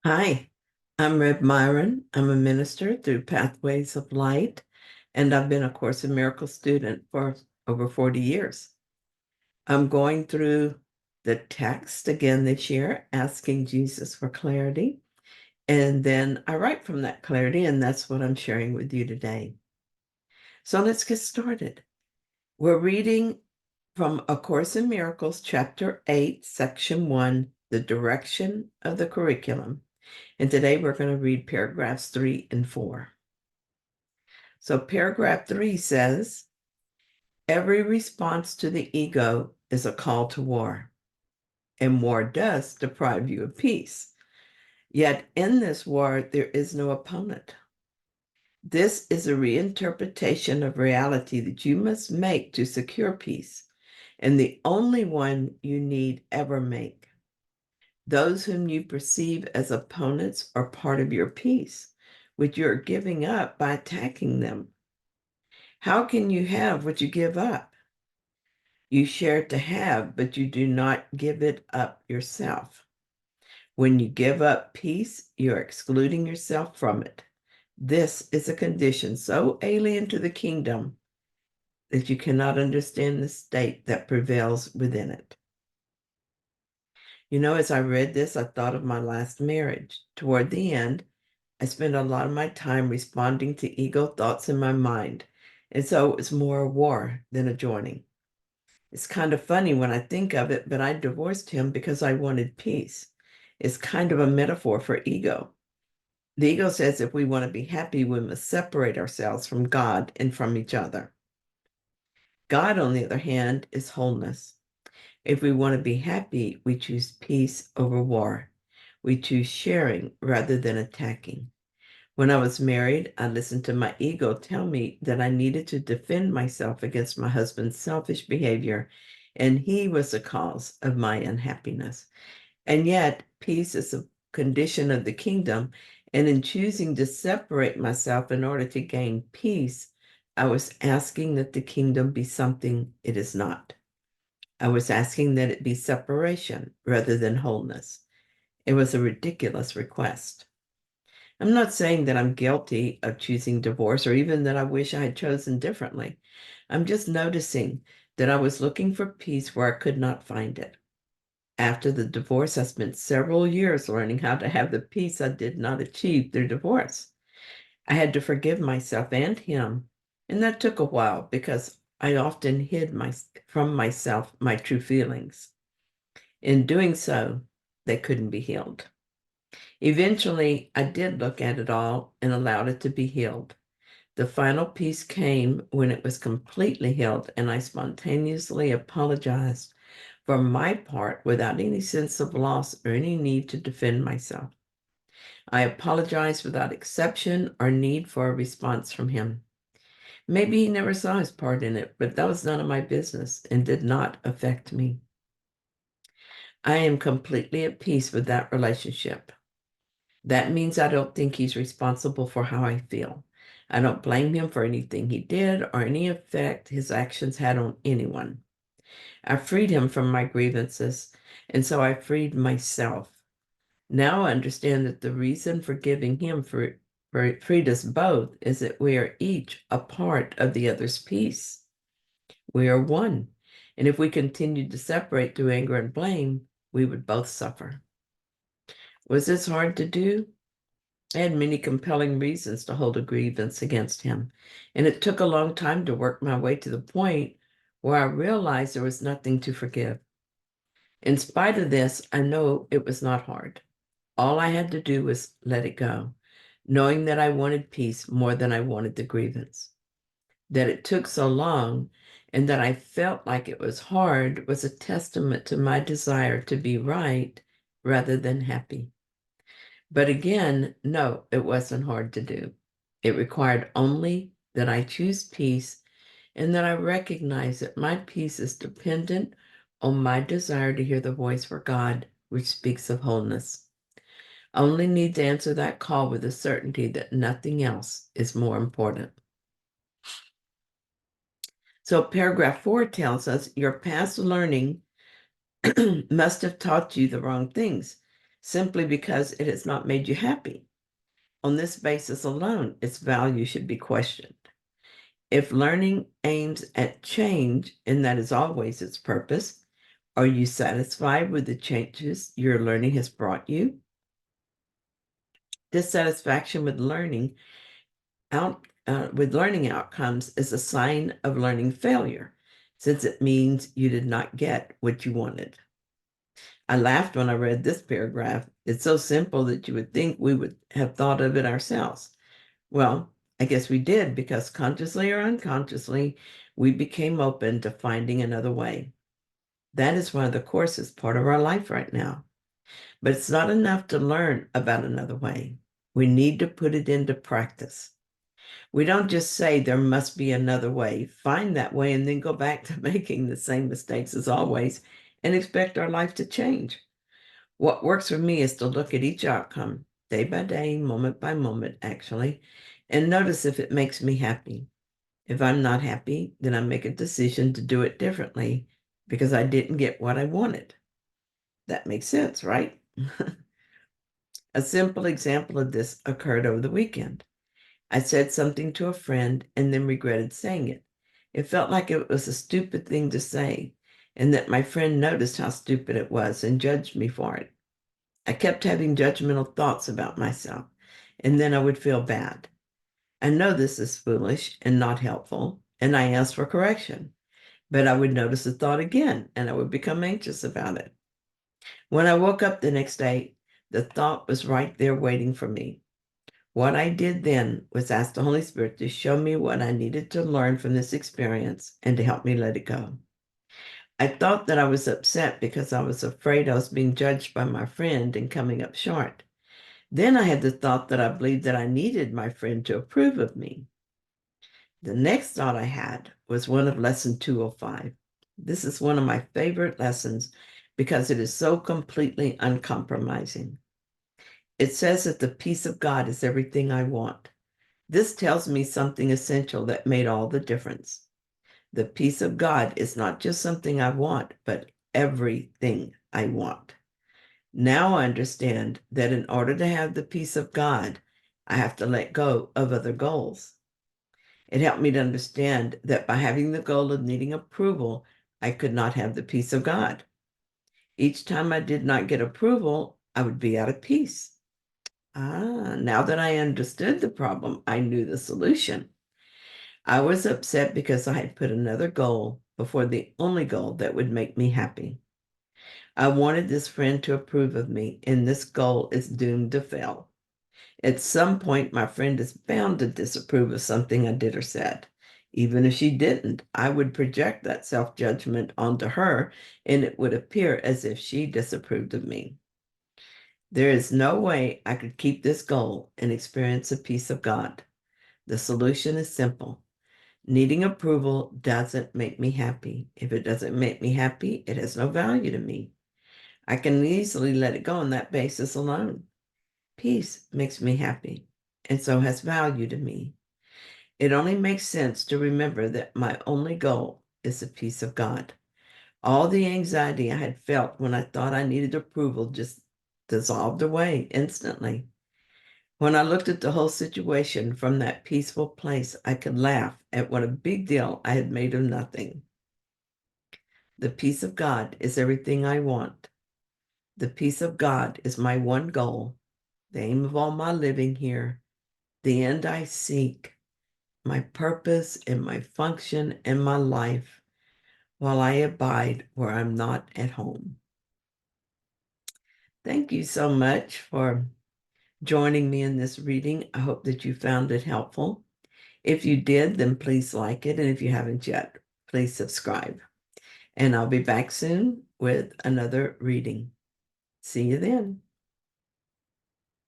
Hi, I'm Rev Myron. I'm a minister through Pathways of Light, and I've been a Course in Miracles student for over 40 years. I'm going through the text again this year, asking Jesus for clarity, and then I write from that clarity, and that's what I'm sharing with you today. So let's get started. We're reading from A Course in Miracles, Chapter 8, Section 1, The Direction of the Curriculum. And today we're going to read paragraphs 3 and 4. So paragraph 3 says, every response to the ego is a call to war, and war does deprive you of peace. Yet in this war, there is no opponent. This is a reinterpretation of reality that you must make to secure peace, and the only one you need ever make. Those whom you perceive as opponents are part of your peace, which you're giving up by attacking them. How can you have what you give up? You share to have, but you do not give it up yourself. When you give up peace, you're excluding yourself from it. This is a condition so alien to the kingdom that you cannot understand the state that prevails within it. As I read this, I thought of my last marriage. Toward the end, I spent a lot of my time responding to ego thoughts in my mind, and so it was more a war than a joining. It's kind of funny when I think of it, but I divorced him because I wanted peace. It's kind of a metaphor for ego. The ego says if we want to be happy, we must separate ourselves from God and from each other. God, on the other hand, is wholeness. If we want to be happy, we choose peace over war. We choose sharing rather than attacking. When I was married, I listened to my ego tell me that I needed to defend myself against my husband's selfish behavior, and he was the cause of my unhappiness. And yet, peace is a condition of the kingdom, and in choosing to separate myself in order to gain peace, I was asking that the kingdom be something it is not. I was asking that it be separation rather than wholeness. It was a ridiculous request. I'm not saying that I'm guilty of choosing divorce or even that I wish I had chosen differently. I'm just noticing that I was looking for peace where I could not find it. After the divorce, I spent several years learning how to have the peace I did not achieve through divorce. I had to forgive myself and him, and that took a while because I often hid from myself my true feelings. In doing so, they couldn't be healed. Eventually, I did look at it all and allowed it to be healed. The final piece came when it was completely healed, and I spontaneously apologized for my part without any sense of loss or any need to defend myself. I apologized without exception or need for a response from him. Maybe he never saw his part in it, but that was none of my business and did not affect me. I am completely at peace with that relationship. That means I don't think he's responsible for how I feel. I don't blame him for anything he did or any effect his actions had on anyone. I freed him from my grievances, and so I freed myself. Now I understand that the reason for giving him freed us both is that we are each a part of the other's peace. We are one. And if we continued to separate through anger and blame, we would both suffer. Was this hard to do? I had many compelling reasons to hold a grievance against him, and it took a long time to work my way to the point where I realized there was nothing to forgive. In spite of this, I know it was not hard. All I had to do was let it go, knowing that I wanted peace more than I wanted the grievance. That it took so long and that I felt like it was hard was a testament to my desire to be right rather than happy. But again, no, it wasn't hard to do. It required only that I choose peace and that I recognize that my peace is dependent on my desire to hear the voice for God, which speaks of wholeness. I only need to answer that call with the certainty that nothing else is more important. So paragraph 4 tells us your past learning must have taught you the wrong things. simply because it has not made you happy. On this basis alone, its value should be questioned. If learning aims at change, and that is always its purpose, are you satisfied with the changes your learning has brought you? Dissatisfaction with learning outcomes is a sign of learning failure, since it means you did not get what you wanted. I laughed when I read this paragraph. It's so simple that you would think we would have thought of it ourselves. Well, I guess we did, because consciously or unconsciously, we became open to finding another way. That is why the course is part of our life right now. But it's not enough to learn about another way. We need to put it into practice. We don't just say there must be another way, find that way, and then go back to making the same mistakes as always and expect our life to change. What works for me is to look at each outcome, day by day, moment by moment, actually, and notice if it makes me happy. If I'm not happy, then I make a decision to do it differently because I didn't get what I wanted. That makes sense, right? A simple example of this occurred over the weekend. I said something to a friend and then regretted saying it. It felt like it was a stupid thing to say, and that my friend noticed how stupid it was and judged me for it. I kept having judgmental thoughts about myself, and then I would feel bad. I know this is foolish and not helpful, and I asked for correction, but I would notice the thought again, and I would become anxious about it. When I woke up the next day, the thought was right there waiting for me. What I did then was ask the Holy Spirit to show me what I needed to learn from this experience and to help me let it go. I thought that I was upset because I was afraid I was being judged by my friend and coming up short. Then I had the thought that I believed that I needed my friend to approve of me. The next thought I had was one of lesson 205. This is one of my favorite lessons because it is so completely uncompromising. It says that the peace of God is everything I want. This tells me something essential that made all the difference. The peace of God is not just something I want, but everything I want. Now I understand that in order to have the peace of God, I have to let go of other goals. It helped me to understand that by having the goal of needing approval, I could not have the peace of God. Each time I did not get approval, I would be out of peace. Now that I understood the problem, I knew the solution. I was upset because I had put another goal before the only goal that would make me happy. I wanted this friend to approve of me, and this goal is doomed to fail. At some point, my friend is bound to disapprove of something I did or said. Even if she didn't, I would project that self-judgment onto her, and it would appear as if she disapproved of me. There is no way I could keep this goal and experience the peace of God. The solution is simple. Needing approval doesn't make me happy. If it doesn't make me happy, it has no value to me. I can easily let it go on that basis alone. Peace makes me happy, and so has value to me. It only makes sense to remember that my only goal is the peace of God. All the anxiety I had felt when I thought I needed approval just dissolved away instantly. When I looked at the whole situation from that peaceful place, I could laugh at what a big deal I had made of nothing. The peace of God is everything I want. The peace of God is my one goal, the aim of all my living here, the end I seek, my purpose and my function in my life while I abide where I'm not at home. Thank you so much for joining me in this reading. I hope that you found it helpful. If you did, then please like it. And if you haven't yet, please subscribe. And I'll be back soon with another reading. See you then.